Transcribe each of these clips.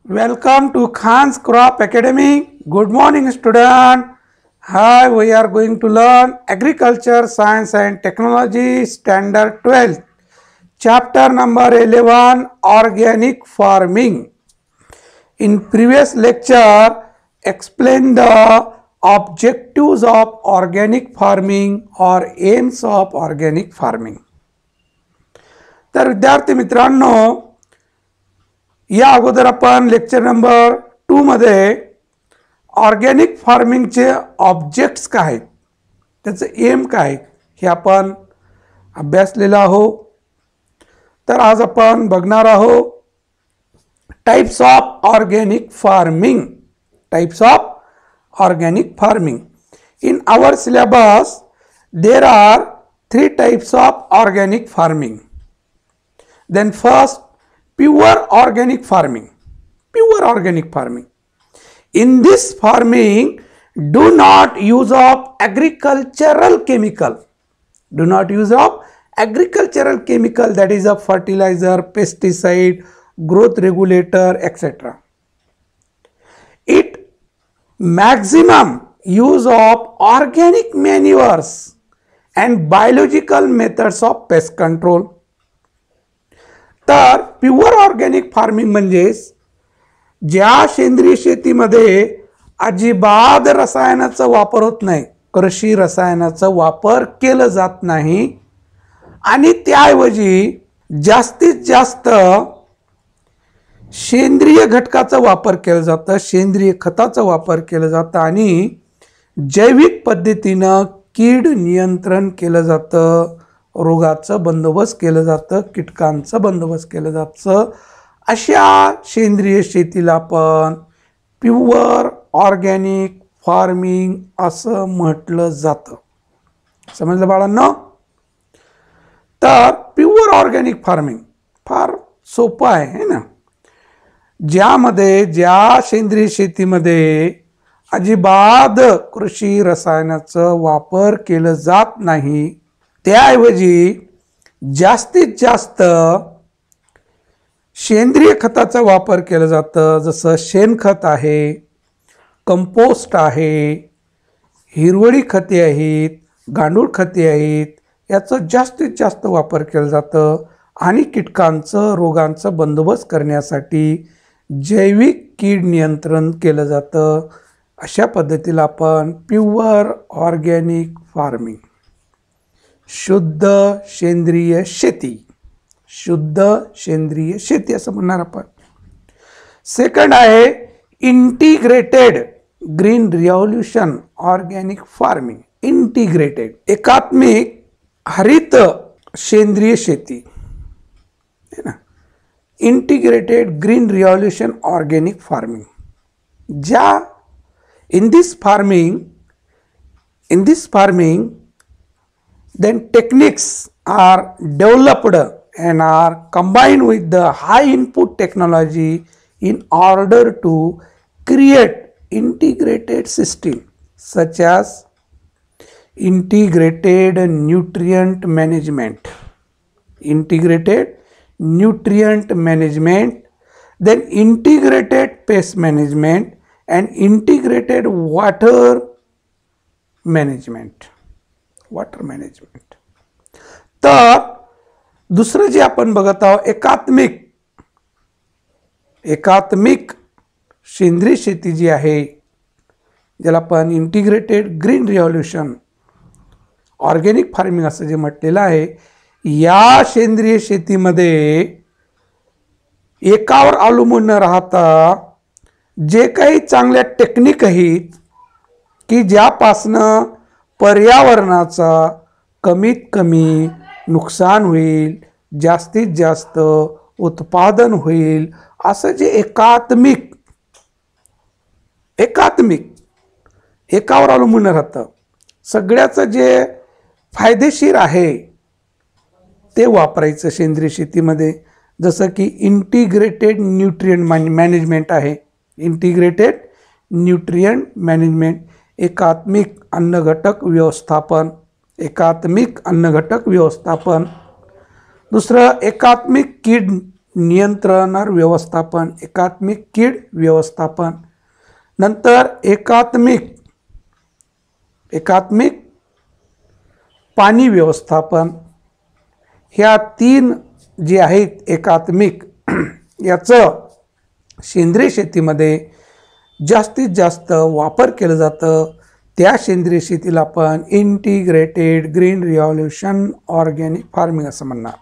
Welcome to Khan's Crop Academy. Good morning, student. Hi, we are going to learn Agriculture, Science and Technology Standard 12, Chapter number 11, Organic Farming. In previous lecture, explain the objectives of organic farming or aims of organic farming. तर विद्यार्थी मित्रांनो, या अगोदर आपण lecture number 2 मध्ये organic फार्मिंगचे objects काय आहेत, त्याचं एम काय हे आपण अभ्यासलेलं आहोत. तर आज आपण बघणार आहोत types of organic farming. Types of organic farming. In our syllabus there are 3 types of organic farming. Then first, pure organic farming. Pure organic farming. In this farming, do not use of agricultural chemical. Do not use of agricultural chemical, that is a fertilizer, pesticide, growth regulator, etc. It maximum use of organic manures and biological methods of pest control. तर pure organic farming म्हणजे ज्या सेंद्रिय शेतीमध्ये अजिबात रसायनाचा वापर होत नाही, कृषी रसायनाचा वापर केला जात नाही आणि त्याऐवजी जास्तीत जास्त सेंद्रिय घटकाचा वापर केला जातो, सेंद्रिय खताचा वापर केला जातो आणि जैविक पद्धतीने कीड नियंत्रण केलं जातं, रोगाचं बंदोबस्त केलं जातं, कीटकांचं बंदोबस्त केलं जातं. अशा सेंद्रिय शेतीला आपण प्युअर ऑर्गॅनिक फार्मिंग असं म्हटलं जातं. समजलं बाळांनो? तर प्युअर ऑर्गॅनिक फार्मिंग फार सोपं आहे ना, ज्या सेंद्रिय शेतीमध्ये अजिबात कृषी रसायनाचा वापर केला जात नाही, त्याऐवजी जास्तीत जास्त सेंद्रिय खताचा वापर केला जातं. जसं शेणखत आहे, कंपोस्ट आहे, हिरवळी खते आहेत, गांडूळ खते आहेत, याचा जास्तीत जास्त वापर केला जातं आणि कीटकांचं रोगांचं बंदोबस्त करण्यासाठी जैविक कीड नियंत्रण केलं जातं. अशा पद्धतीला आपण प्युअर ऑर्गॅनिक फार्मिंग, शुद्ध सेंद्रिय शेती, शुद्ध सेंद्रिय शेती असं म्हणणार आपण. सेकंड आहे integrated green revolution organic farming. Integrated एकात्मिक हरित सेंद्रिय शेती है ना. Integrated green revolution organic farming. ज्या in this farming then techniques are developed and are combined with the high input technology in order to create integrated system such as integrated nutrient management, then integrated pest management and integrated water management. तर दुसरं जे आपण बघत आहोत एकात्मिक सेंद्रिय शेती जी आहे, ज्याला आपण integrated green revolution organic farming असं जे म्हटलेलं आहे, या सेंद्रिय शेतीमध्ये एकावर अवलंबून न राहता जे काही चांगल्या टेक्निक आहेत की ज्यापासनं पर्यावरणाचा कमीत कमी नुकसान होईल, जास्तीत जास्त उत्पादन होईल, असं जे एकात्मिक एकावर अवलंबून राहतं, सगळ्याचं जे फायदेशीर आहे ते वापरायचं सेंद्रिय शेतीमध्ये. जसं की इंटिग्रेटेड न्यूट्रिएंट मॅनेजमेंट आहे. इंटिग्रेटेड न्यूट्रिएंट मॅनेजमेंट, एकात्मिक अन्नघटक व्यवस्थापन. दुसरं एकात्मिक कीड नियंत्रण व्यवस्थापन, एकात्मिक कीड व्यवस्थापन, नंतर एकात्मिक पाणी व्यवस्थापन. ह्या 3 जे आहेत एकात्मिक याचं सेंद्रिय शेतीमध्ये जास्तीत जास्त वापर केलं जातं. त्या सेंद्रिय शेतीला आपण integrated green revolution organic farming असं म्हणणार.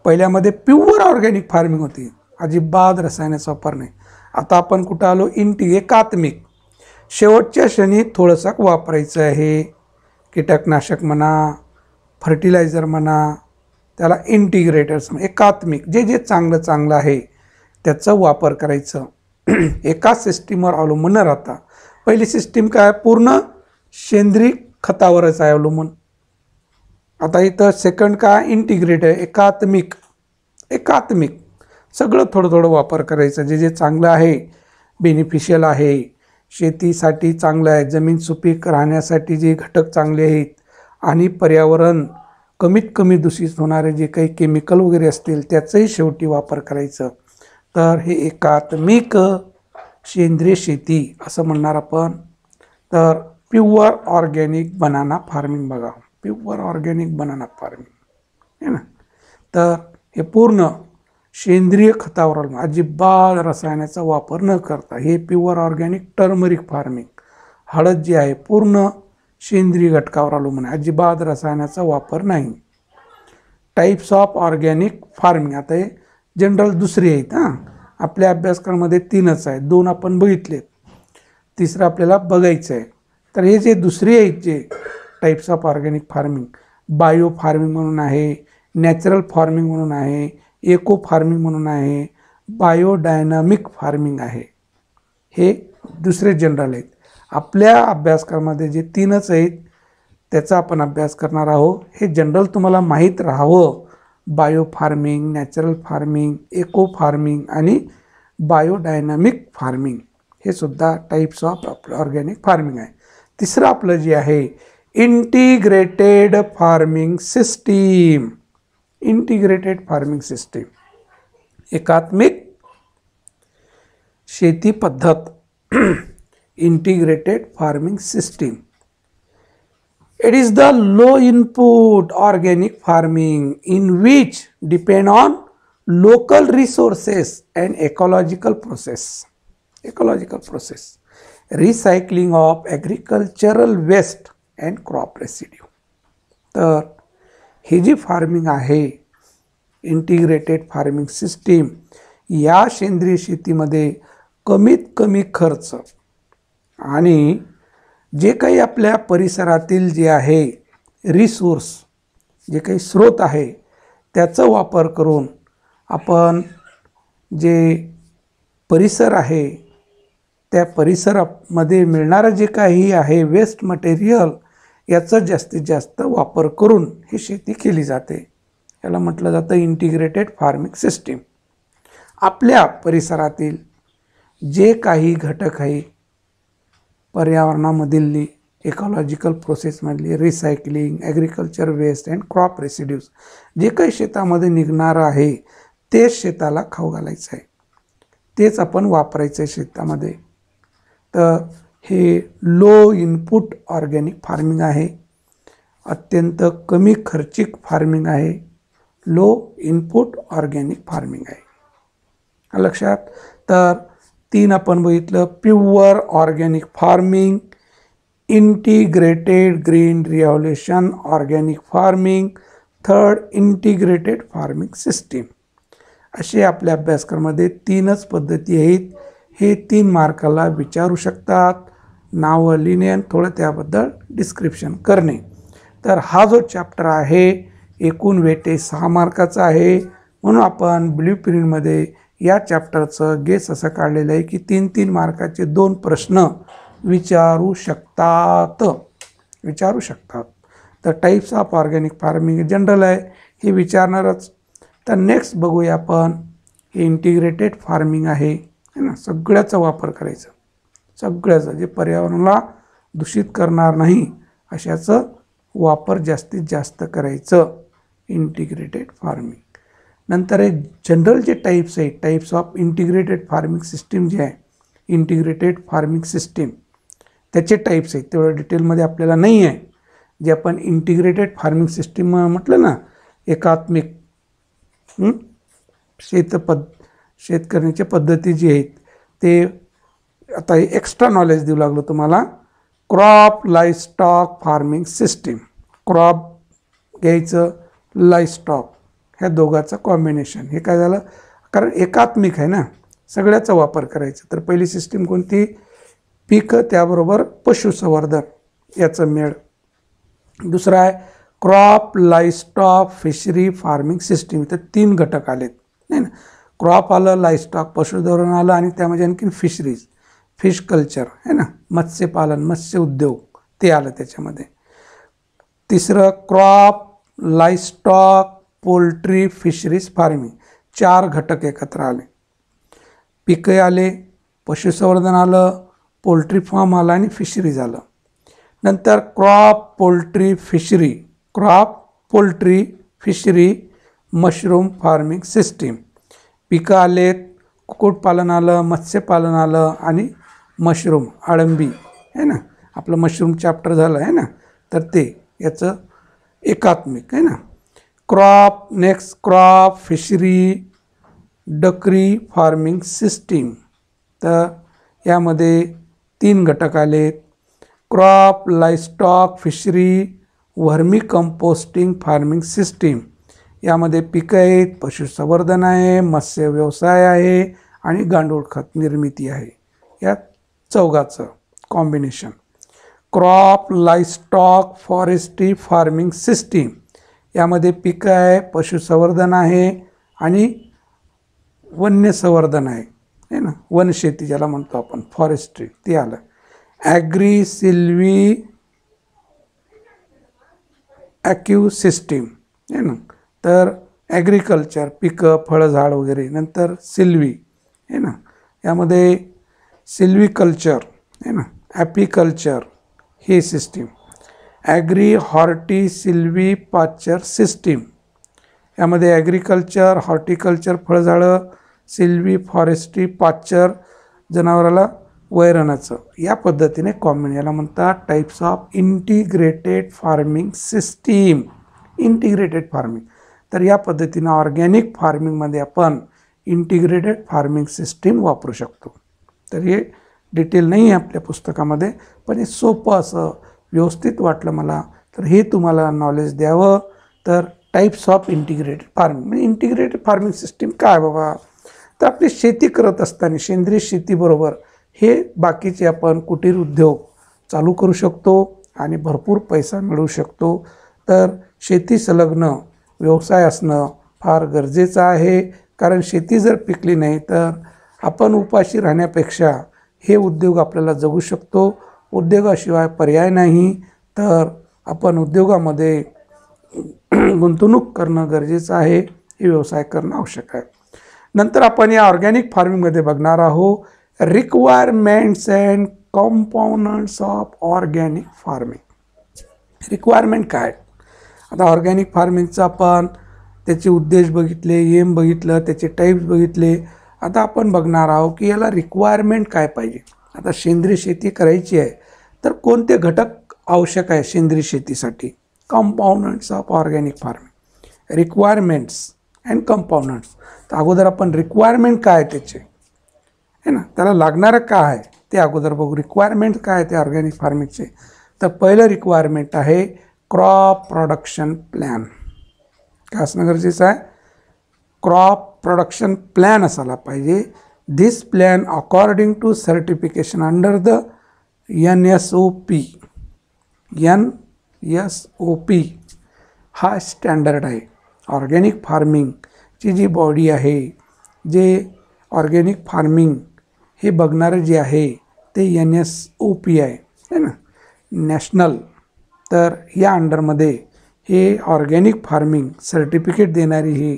पहिल्यामध्ये प्युअर ऑर्गॅनिक फार्मिंग होती, अजिबात रसायनाचा वापर नाही. आता आपण कुठं आलो, एकात्मिक. शेवटच्या क्षणी थोडंसं वापरायचं आहे, कीटकनाशक म्हणा, फर्टिलायझर म्हणा, त्याला इंटिग्रेटर्स एकात्मिक. जे जे चांगलं आहे त्याचा वापर करायचं. एकाच सिस्टीमवर अवलंबून न राहता. पहिली सिस्टीम काय, पूर्ण सेंद्रिय खतावरच आहे अवलंबून. आता इथं सेकंड काय, इंटिग्रेटेड एकात्मिक सगळं थोडं वापर करायचं. जे जे चांगलं आहे, बेनिफिशियल आहे, शेतीसाठी चांगलं आहे, जमीन सुपीक राहण्यासाठी जे घटक चांगले आहेत, आणि पर्यावरण कमीत कमी दूषित होणारे जे काही केमिकल वगैरे असतील त्याचाही शेवटी वापर करायचं. तर हे एकात्मिक सेंद्रिय शेती असं म्हणणार आपण. तर प्युअर ऑर्गॅनिक बनाना फार्मिंग बघा, प्युअर ऑर्गॅनिक बनाना फार्मिंग आहे ना. तर हे पूर्ण सेंद्रिय खतावर अजिबात रसायनाचा वापर न करता हे प्युअर ऑर्गॅनिक. टर्मरिक फार्मिंग, हळद जी आहे पूर्ण सेंद्रिय घटकावर अवलंबून आहे, अजिबात रसायनाचा वापर नाही. टाईप्स ऑफ ऑर्गॅनिक फार्मिंग, आता हे जनरल दुसरी आहेत. आपल्या अभ्यासक्रमामध्ये 3च आहेत, 2 आपण बघितले, तिसरं आपल्याला बघायचं आहे. तर हे जे दुसरे आहेत जे types of organic farming, bio farming म्हणून आहे, नॅचरल फार्मिंग म्हणून आहे, इको फार्मिंग म्हणून आहे, बायोडायनामिक फार्मिंग आहे. हे दुसरे जनरल आहेत. आपल्या अभ्यासक्रमामध्ये जे 3च आहेत त्याचा आपण अभ्यास करणार आहोत. हे जनरल तुम्हाला माहीत राहावं. Bio farming, natural farming, eco farming आणि बायोडायनामिक फार्मिंग हे सुद्धा टाईप्स ऑफ ऑर्गॅनिक फार्मिंग आहे. तिसरं आपलं जे आहे integrated farming system. Integrated farming system, एकात्मिक शेती पद्धत. Integrated farming system. It is the low input organic farming in which depend on local resources and ecological process. Recycling of agricultural waste and crop residue. तर ही जी farming आहे integrated farming system, या सेंद्रिय शेतीमध्ये कमीत कमी खर्च आणि जे काही आपल्या परिसरातील जे आहे रिसोर्स, जे काही स्रोत आहे त्याचा वापर करून आपण जे परिसर आहे त्या परिसरामध्ये मिळणारं जे काही आहे वेस्ट मटेरियल याचा जास्तीत जास्त वापर करून ही शेती केली जाते. याला म्हटलं जातं इंटिग्रेटेड फार्मिंग सिस्टीम. आपल्या परिसरातील जे काही घटक आहे, पर्यावरणामधील इकॉलॉजिकल प्रोसेसमधली recycling, agriculture waste and crop residues, जे काही शेतामध्ये निघणारं आहे तेच शेताला खाऊ घालायचं आहे, तेच आपण वापरायचं आहे शेतामध्ये. तर हे लो इनपुट ऑर्गॅनिक फार्मिंग आहे, अत्यंत कमी खर्चिक फार्मिंग आहे, लो इनपुट ऑर्गॅनिक फार्मिंग आहे. लक्षात. तर 3 आपण बघितलं, pure organic farming, integrated green revolution organic farming, third integrated farming system. असे आपल्या अभ्यासक्रमामध्ये 3च पद्धती आहेत. हे 3 मार्काला विचारू शकतात. नावं लिहिणे आणि थोडं त्याबद्दल डिस्क्रिप्शन करणे. तर हा जो चॅप्टर आहे एकूण वेटेज 6 मार्काचा आहे. म्हणून आपण ब्ल्यू प्रिंटमध्ये या चॅप्टरचं गेस असं काढलेलं आहे की 3-3 मार्काचे 2 प्रश्न विचारू शकतात. तर types of organic farming general आहे, हे विचारणारच. तर नेक्स्ट बघूया आपण, हे इंटिग्रेटेड फार्मिंग आहे ना, सगळ्याचा वापर करायचा, सगळ्याचं जे पर्यावरणाला दूषित करणार नाही अशाचं वापर जास्तीत जास्त करायचं, इंटिग्रेटेड फार्मिंग. नंतर एक जनरल जे टाईप्स आहे, types of integrated farming system जे आहे, इंटिग्रेटेड फार्मिंग सिस्टीम त्याचे टाईप्स आहेत, तेवढं डिटेलमध्ये आपल्याला नाही आहे. जे आपण इंटिग्रेटेड फार्मिंग सिस्टीम म्हटलं ना, एकात्मिक शेत करण्याच्या पद्धती जी आहेत ते आता एक्स्ट्रा नॉलेज देऊ लागलो तुम्हाला. क्रॉप लाईस्टॉक फार्मिंग सिस्टीम, क्रॉप घ्यायचं, लाईस्टॉक, ह्या दोघांचं कॉम्बिनेशन. हे काय झालं, कारण एकात्मिक आहे ना, सगळ्याचा वापर करायचा. तर पहिली सिस्टीम कोणती, पीक त्याबरोबर पशुसंवर्धन याचं मेळ. दुसरा आहे crop livestock fishery farming system. इथं 3 घटक आलेत नाही ना, क्रॉप आलं, लाईस्टॉक पशुधोरण आलं, आणि त्यामध्ये आणखीन फिशरीज, फिश कल्चर आहे ना, मत्स्यपालन, मत्स्य उद्योग ते आलं त्याच्यामध्ये. तिसरं क्रॉप लाईस्टॉक पोल्ट्री फिशरीज फार्मिंग, 4 घटक एकत्र आले. पिके आले, पशुसंवर्धन आलं, पोल्ट्री फार्म आला आणि फिशरीज आलं. नंतर crop poultry fishery, crop poultry fishery mushroom farming system. पिकं आलेत, कुक्कुटपालन आलं, मत्स्यपालन आलं आणि मशरूम, अळंबी आहे ना, आपलं मशरूम चॅप्टर झालं आहे ना, तर ते याचं एकात्मिक आहे ना. Crop next crop fishery duckery farming system. तर यामध्ये 3 घटक आलेत. Crop livestock fishery vermicomposting farming system. यामध्ये पिकं आहेत, पशुसंवर्धन आहे, मत्स्य व्यवसाय आहे आणि गांडूळ खत निर्मिती आहे. या चौघाचं combination. Crop livestock forestry farming system. यामध्ये पिकं आहे, पशुसंवर्धन आहे आणि वन्य संवर्धन आहे ना, वनशेती ज्याला म्हणतो आपण, फॉरेस्ट्री ते आलं. ॲग्री सिल्वी ॲक्यू सिस्टीम आहे ना, तर ॲग्रिकल्चर पिकं, फळं, झाड वगैरे. नंतर सिल्वी आहे ना, यामध्ये सिल्वी कल्चर आहे ना, ॲपिकल्चर हे system. Agri horti silvi pasture system. यामध्ये ॲग्रिकल्चर, हॉर्टिकल्चर फळझाडं, सिल्वी फॉरेस्ट्री, पाश्चर जनावराला वैरणाचं, या पद्धतीने कॉम्बिनेशन. याला म्हणतात types of integrated farming system. Integrated farming, तर या पद्धतीनं ऑर्गॅनिक फार्मिंगमध्ये आपण इंटिग्रेटेड फार्मिंग सिस्टीम वापरू शकतो. तर हे डिटेल नाही आहे आपल्या पुस्तकामध्ये, पण हे सोपं असं व्यवस्थित वाटलं मला, तर हे तुम्हाला नॉलेज द्यावं. तर टाईप्स ऑफ इंटिग्रेटेड फार्मिंग म्हणजे इंटिग्रेटेड फार्मिंग सिस्टीम काय बाबा, तर आपली शेती करत असताना सेंद्रिय शेतीबरोबर हे बाकीचे आपण कुटीर उद्योग चालू करू शकतो आणि भरपूर पैसा मिळवू शकतो. तर शेती संलग्न व्यवसाय असणं फार गरजेचं आहे, कारण शेती जर पिकली नाही तर आपण उपाशी राहण्यापेक्षा हे उद्योग आपल्याला जगू शकतो. उद्योगाशिवाय पर्याय नाही, तर आपण उद्योगामध्ये गुंतवणूक करणं गरजेचं आहे, हे व्यवसाय करणं आवश्यक आहे. नंतर आपण या ऑर्गॅनिक फार्मिंगमध्ये बघणार आहोत requirements and components of organic farming. Requirement काय, आता ऑर्गॅनिक फार्मिंगचं आपण त्याचे उद्देश बघितले, एम बघितलं, त्याचे टाईप्स बघितले. आता आपण बघणार आहोत की याला रिक्वायरमेंट काय पाहिजे. आता सेंद्रिय शेती करायची आहे तर कोणते घटक आवश्यक आहे सेंद्रिय शेतीसाठी. Components of organic farming, requirements and components. तर अगोदर आपण रिक्वायरमेंट काय त्याचे आहे ना, त्याला लागणारं काय आहे ते अगोदर बघू. रिक्वायरमेंट काय ते ऑर्गॅनिक फार्मिंगचे, तर पहिलं रिक्वायरमेंट आहे क्रॉप प्रोडक्शन प्लॅन. काय असणं गरजेचं आहे, क्रॉप प्रोडक्शन प्लॅन असायला पाहिजे. This plan according to certification under the NSOP. NSOP हा स्टँडर्ड आहे. ऑर्गॅनिक फार्मिंगची जी बॉडी आहे, जे ऑर्गॅनिक फार्मिंग हे बघणारं जे आहे ते NSOP आहे ना, नॅशनल. तर या अंडरमध्ये हे ऑर्गॅनिक फार्मिंग सर्टिफिकेट देणारी ही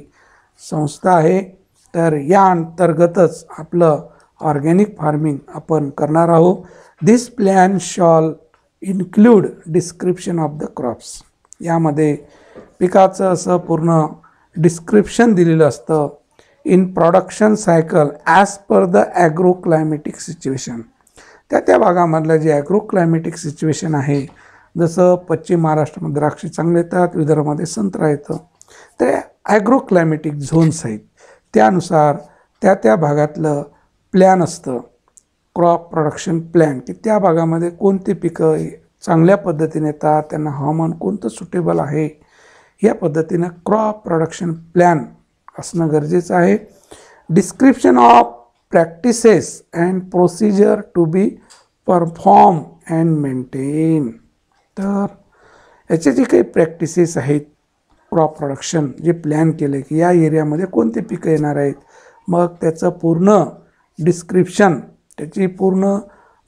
संस्था आहे. तर या अंतर्गतच आपलं ऑर्गॅनिक फार्मिंग आपण करणार आहोत. This plan shall include description of the crops. यामध्ये पिकाचं असं पूर्ण डिस्क्रिप्शन दिलेलं असतं in production cycle as per the agro climatic situation. त्या भागामधलं जे ॲग्रो क्लायमेटिक सिच्युएशन आहे, जसं पश्चिम महाराष्ट्रामध्ये द्राक्षे चांगले येतात, विदर्भामध्ये संत्रा येतं, तर ॲग्रो क्लायमेटिक झोन्स आहेत, त्यानुसार त्या भागातलं प्लॅन असतं, क्रॉप प्रोडक्शन प्लॅन, की त्या भागामध्ये कोणती पिकं चांगल्या पद्धतीने येतात, त्यांना हवामान कोणतं सुटेबल आहे, या पद्धतीनं क्रॉप प्रोडक्शन प्लॅन असणं गरजेचं आहे. Description of practices and procedure to be perform and maintain. तर याचे जे काही प्रॅक्टिसेस आहेत क्रॉप प्रोडक्शन जे प्लॅन केलं की या एरियामध्ये कोणते पिकं येणार आहेत, मग त्याचं पूर्ण डिस्क्रिप्शन, त्याची पूर्ण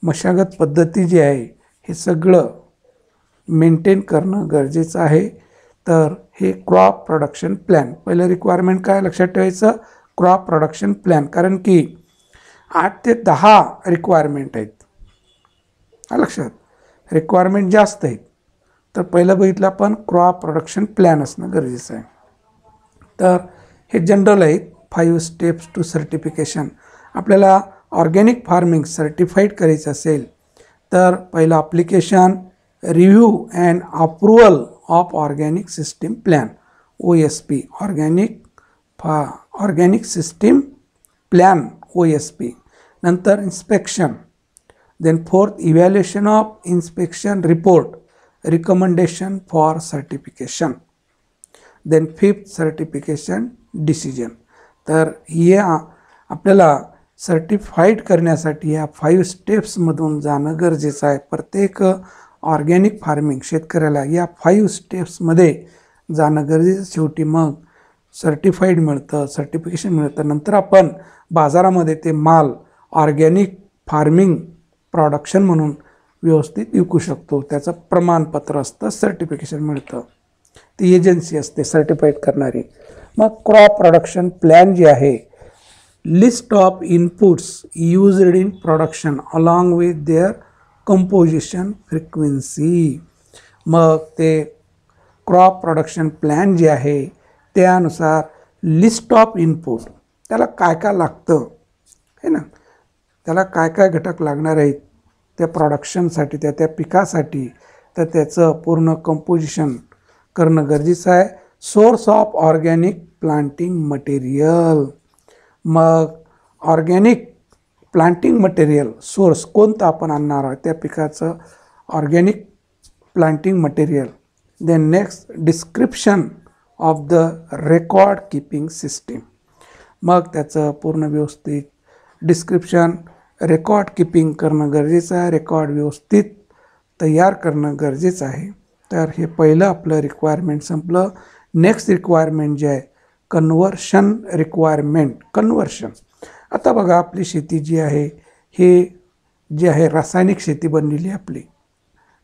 मशागत पद्धती जी आहे, हे सगळं मेंटेन करणं गरजेचं आहे. तर हे क्रॉप प्रोडक्शन प्लॅन, पहिलं रिक्वायरमेंट काय लक्षात ठेवायचं, क्रॉप प्रोडक्शन प्लॅन, कारण की 8 ते 10 रिक्वायरमेंट आहेत, लक्षात, रिक्वायरमेंट जास्त आहेत. तर पहिलं बघितलं आपण क्रॉप प्रोडक्शन प्लॅन असणं गरजेचं आहे. तर हे जनरल आहेत 5 स्टेप्स टू सर्टिफिकेशन. आपल्याला ऑर्गॅनिक फार्मिंग सर्टिफाईड करायचं असेल तर पहिलं application, review and approval of organic system plan, OSP, organic system plan, OSP. नंतर inspection, then fourth evaluation of inspection report, recommendation for certification, then fifth certification decision. तर हे आपल्याला certified करण्यासाठी या 5 स्टेप्समधून जाणं गरजेचं आहे. प्रत्येक ऑर्गॅनिक फार्मिंग शेतकऱ्याला या 5 स्टेप्समध्ये जाणं गरजेचं. शेवटी मग सर्टिफाईड मिळतं, सर्टिफिकेशन मिळतं. नंतर आपण बाजारामध्ये ते माल ऑर्गॅनिक फार्मिंग प्रोडक्शन म्हणून व्यवस्थित विकू शकतो. त्याचं प्रमाणपत्र असतं, सर्टिफिकेशन मिळतं, ती एजन्सी असते सर्टिफाईड करणारी. मग क्रॉप प्रोडक्शन प्लॅन जे आहे, list of inputs used in production along with their composition frequency. मग ते क्रॉप प्रोडक्शन प्लॅन जे आहे त्यानुसार लिस्ट ऑफ इनपुट, त्याला काय काय लागतं आहे ना, त्याला काय काय घटक लागणार आहेत त्या प्रोडक्शनसाठी, त्या पिकासाठी, तर त्याचं पूर्ण कंपोजिशन करणं गरजेचं आहे. Source of organic planting material, मग ऑर्गॅनिक प्लांटिंग मटेरियल सोर्स कोणतं आपण आणणार आहोत त्या पिकाचं organic planting material. Then next description of the record keeping system, मग त्याचं पूर्ण व्यवस्थित डिस्क्रिप्शन, रेकॉर्ड कीपिंग करणं गरजेचं आहे, रेकॉर्ड व्यवस्थित तयार करणं गरजेचं आहे. तर हे पहिलं आपलं रिक्वायरमेंट संपलं. नेक्स्ट रिक्वायरमेंट जे आहे कन्व्हर्शन रिक्वायरमेंट, कन्व्हर्शन. आता बघा आपली शेती जी आहे, हे जे आहे रासायनिक शेती बनलेली आपली,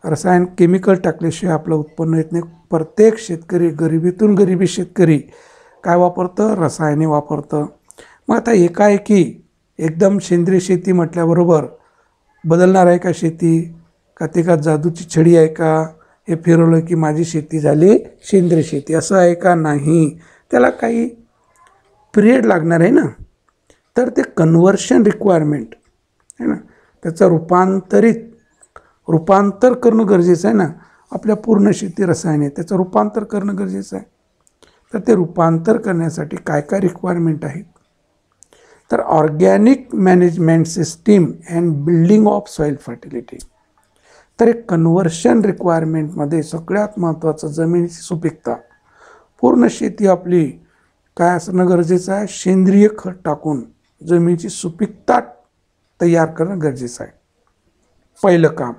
रसायन केमिकल टाकल्याशिवाय आपलं उत्पन्न येत नाही. प्रत्येक शेतकरी गरिबीतून गरीबी शेतकरी काय वापरतं, रसायने वापरतं. मग आता एकाएकी एकदम सेंद्रिय शेती म्हटल्याबरोबर बदलणार आहे का शेती, का ते का जादूची छडी आहे का, हे फिरवलं की माझी शेती झाली सेंद्रिय शेती, असं आहे का, नाही, त्याला काही पिरियड लागणार आहे ना. तर ते कन्व्हर्शन रिक्वायरमेंट आहे ना, त्याचं रूपांतर करणं गरजेचं आहे ना. आपल्या पूर्ण शेती रसायने, त्याचं रूपांतर करणं गरजेचं आहे. तर ते रूपांतर करण्यासाठी काय काय रिक्वायरमेंट आहेत, तर organic management system and building of soil fertility. तर एक कन्व्हर्शन रिक्वायरमेंटमध्ये सगळ्यात महत्त्वाचं जमिनीची सुपीकता. पूर्ण शेती आपली काय असणं गरजेचं आहे, सेंद्रिय खत टाकून जमिनीची सुपीकता तयार करणं गरजेचं आहे. पहिलं काम.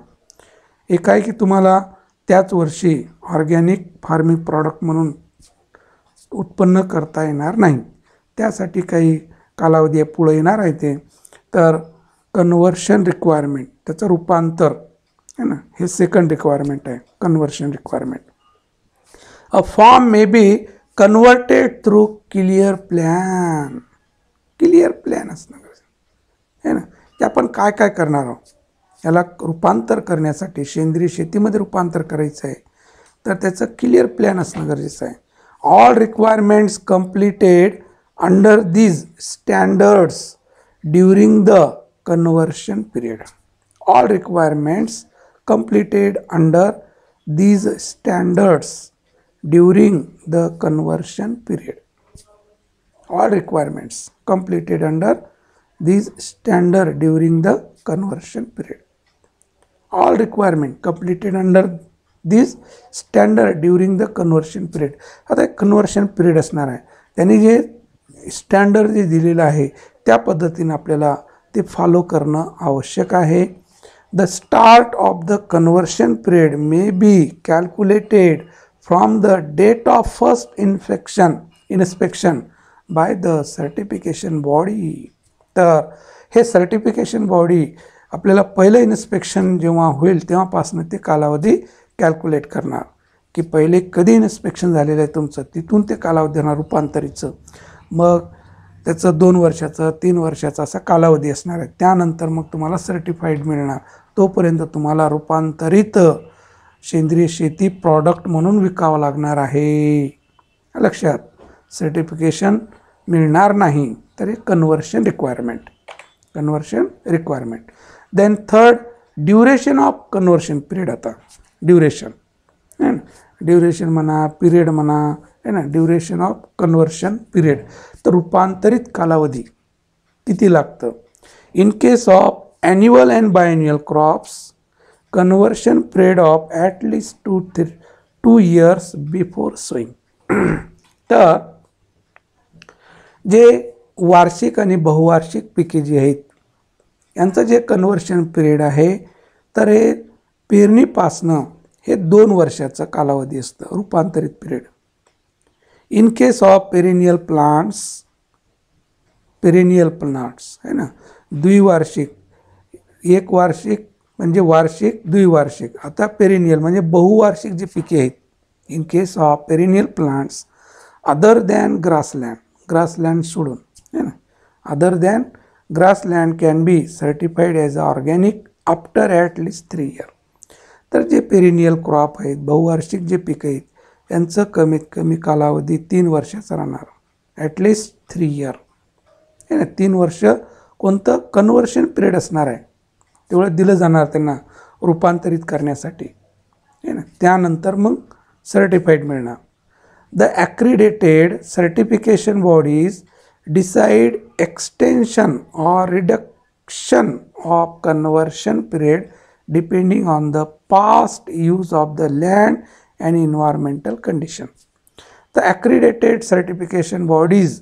एकाएकी तुम्हाला त्याच वर्षी ऑर्गॅनिक फार्मिंग प्रॉडक्ट म्हणून उत्पन्न करता येणार नाही, त्यासाठी काही कालावधी पुढे येणार आहे ते. तर कन्व्हर्शन रिक्वायरमेंट, त्याचं रूपांतर है ना, हे सेकंड रिक्वायरमेंट आहे conversion requirement. A form may be converted through clear plan, clear plan असणं गरजेचं आहे ना. ते आपण काय काय करणार आहोत, याला रूपांतर करण्यासाठी सेंद्रिय शेतीमध्ये रूपांतर करायचं आहे, तर त्याचं क्लिअर प्लॅन असणं गरजेचं आहे. all requirements completed under these standards during the conversion period. All requirements completed under these standards during the conversion period. All requirements completed under these standard during the conversion period. All requirement completed under this standard during the conversion period. आता conversion period असणार आहे, त्यांनी जे standard जे दिलेलं आहे त्या पद्धतीने आपल्याला ते फॉलो करणं आवश्यक आहे. The start of the conversion period may be calculated from the date of first inspection by the certification body. तर हे सर्टिफिकेशन बॉडी आपल्याला पहिलं इन्स्पेक्शन जेव्हा होईल तेव्हापासून ते कालावधी कॅल्क्युलेट करणार की पहिले कधी इन्स्पेक्शन झालेलं आहे तुमचं, तिथून ते कालावधी देणार रूपांतरीचं. मग त्याचं 2 वर्षाचं 3 वर्षाचा असा कालावधी असणार आहे. त्यानंतर मग तुम्हाला सर्टिफाईड मिळणार. तोपर्यंत तुम्हाला रूपांतरित सेंद्रिय शेती प्रॉडक्ट म्हणून विकावं लागणार आहे. लक्षात, सर्टिफिकेशन मिळणार नाही तर हे conversion requirement. Then third, duration of conversion period. आता ड्युरेशन है ना, ड्युरेशन म्हणा, पिरियड म्हणा, है ना, ड्युरेशन ऑफ कन्वर्शन पिरियड. तर रूपांतरित कालावधी किती लागतं. In case of annual and biannual crops, conversion period of at least 2 years before sowing. तर जे वार्षिक आणि बहुवार्षिक पिके जी आहेत यांचं जे कन्वर्शन पिरियड आहे तर हे पेरणीपासनं हे 2 वर्षाचा कालावधी असतं रूपांतरित period. In case of perennial plants है ना, द्विवार्षिक, एक वार्षिक म्हणजे वार्षिक, द्विवार्षिक. आता पेरेनियल म्हणजे बहुवार्षिक जी पिके आहेत. In case of perennial plants other than grassland सोडून, है ना, other than grassland can be certified as a organic after at least 3 years. तर जे पेरिनियल क्रॉप आहेत, बहुवार्षिक जे पिकं आहेत यांचं कमीत कमी कालावधी 3 वर्षाचा राहणार, ॲटलिस्ट 3 years. है ना, 3 वर्ष कोणतं कन्वर्शन पिरियड असणार आहे तेवढं दिलं जाणार त्यांना रूपांतरित करण्यासाठी. है ना, त्यानंतर मग सर्टिफाईड मिळणार. The accredited certification bodies decide extension और reduction of conversion period depending on the past use of the land and environmental condition. The accredited certification bodies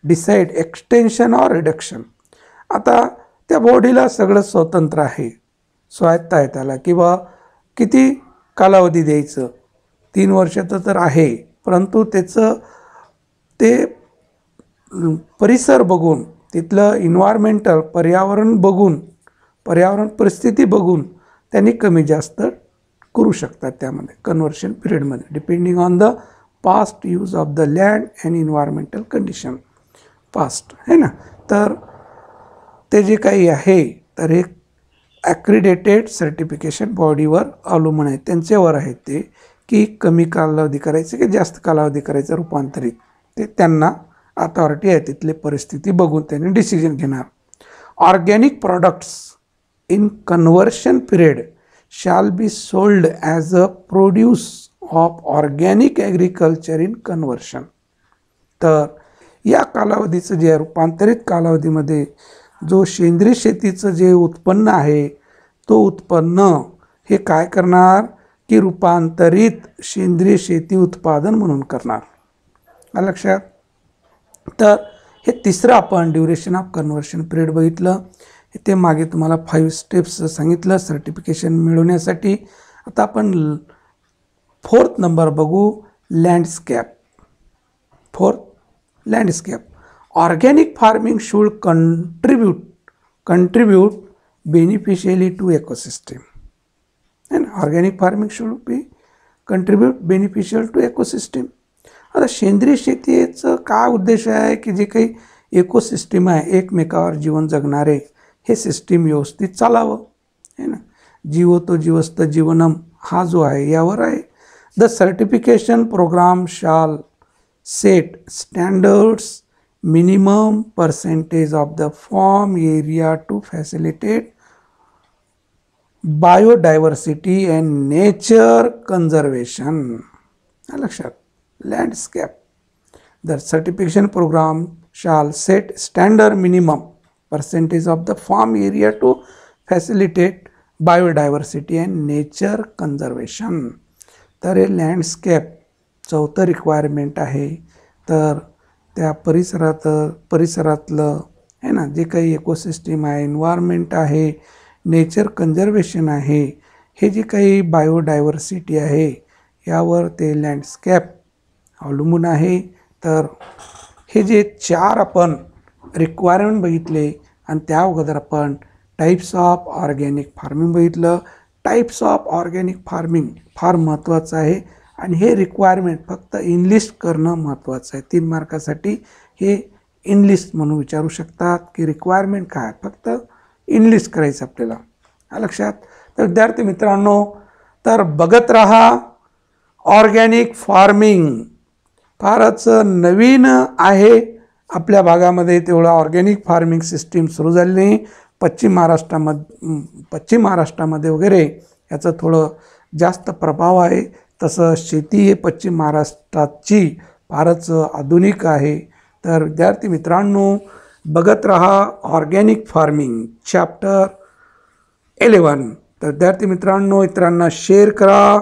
decide extension or reduction. आता त्या बॉडीला सगळं स्वतंत्र आहे, स्वायत्त आहे त्याला, किंवा किती कालावधी द्यायचं. 3 वर्षाचं तर आहे, परंतु त्याचं ते परिसर बघून, तिथलं इन्व्हायरमेंटल पर्यावरण बघून, पर्यावरण परिस्थिती बघून त्यांनी कमी जास्त करू शकतात त्यामध्ये कन्वर्शन पिरियडमध्ये, depending on the past use of the land and environmental condition past. है ना, तर ते जे काही आहे तर हे ॲक्रिडेटेड सर्टिफिकेशन बॉडीवर अवलंबून आहे, त्यांच्यावर आहे ते की कमी कालावधी करायचं की जास्त कालावधी करायचं रूपांतरित. ते त्यांना अथॉरिटी आहे, तिथली परिस्थिती बघून त्यांनी डिसिजन घेणार. Organic products in conversion period shall be sold as a produce of organic agriculture in conversion. तर या कालावधीचं जे रूपांतरित कालावधीमध्ये जो सेंद्रिय शेतीचं जे उत्पन्न आहे तो उत्पन्न हे काय करणार की रूपांतरित सेंद्रिय शेती उत्पादन म्हणून करणार. लक्षात. तर हे तिसरं आपण ड्युरेशन ऑफ कन्वर्शन पिरियड बघितलं. ते मागे तुम्हाला 5 steps सांगितलं सर्टिफिकेशन मिळवण्यासाठी. आता आपण 4th नंबर बघू, landscape. 4th, landscape. Organic farming should contribute beneficially to ecosystem. है ना, organic farming should be contribute beneficial to ecosystem. आता सेंद्रिय शेतीचं काय उद्देश आहे की जे काही इकोसिस्टम आहे, एकमेकावर जीवन जगणारे, हे सिस्टीम व्यवस्थित चालावं. है ना, जीवो तो जीवस्त जीवनम हा जो आहे यावर आहे. द सर्टिफिकेशन प्रोग्राम शाल set standards minimum percentage of the farm area to facilitate biodiversity and nature conservation. लक्षात, landscape. The certification program shall set standard minimum percentage of the farm area to facilitate biodiversity and nature conservation. तर हे landscape चौथं requirement आहे. तर त्या परिसरातलं आहे ना, जे काही इकोसिस्टीम आहे, एन्व्हायरमेंट आहे, नेचर कन्झर्वेशन आहे, हे जे काही बायोडायव्हर्सिटी आहे, यावर ते लँडस्केप अवलंबून आहे. तर हे जे 4 आपण रिक्वायरमेंट बघितले आणि त्या अगोदर आपण टाईप्स ऑफ ऑर्गॅनिक फार्मिंग बघितलं. टाईप्स ऑफ ऑर्गॅनिक फार्मिंग फार महत्त्वाचं आहे आणि हे रिक्वायरमेंट फक्त इनलिस्ट करणं महत्त्वाचं आहे. 3 मार्कासाठी हे इनलिस्ट म्हणून विचारू शकतात की रिक्वायरमेंट काय, फक्त इनलिस्ट करायचं आपल्याला, लक्षात. तर विद्यार्थी मित्रांनो, तर बघत राहा ऑर्गॅनिक फार्मिंग. फारच नवीन आहे आपल्या भागामध्ये, तेवढं ऑर्गॅनिक फार्मिंग सिस्टीम सुरू झाली नाही. पश्चिम महाराष्ट्रामध्ये वगैरे याचं थोडं जास्त प्रभाव आहे. तसं शेती हे पश्चिम महाराष्ट्राची फारच आधुनिक आहे. तर विद्यार्थी मित्रांनो, बघत राहा ऑर्गॅनिक फार्मिंग चॅप्टर 11. तर विद्यार्थी मित्रांनो, इतरांना शेअर करा,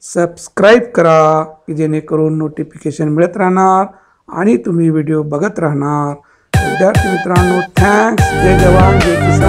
सबस्क्राईब करा की जेणेकरून नोटिफिकेशन मिळत राहणार आणि तुम्ही व्हिडिओ बघत राहणार. विद्यार्थी मित्रांनो, थँक्स. जय जवान जय किसान.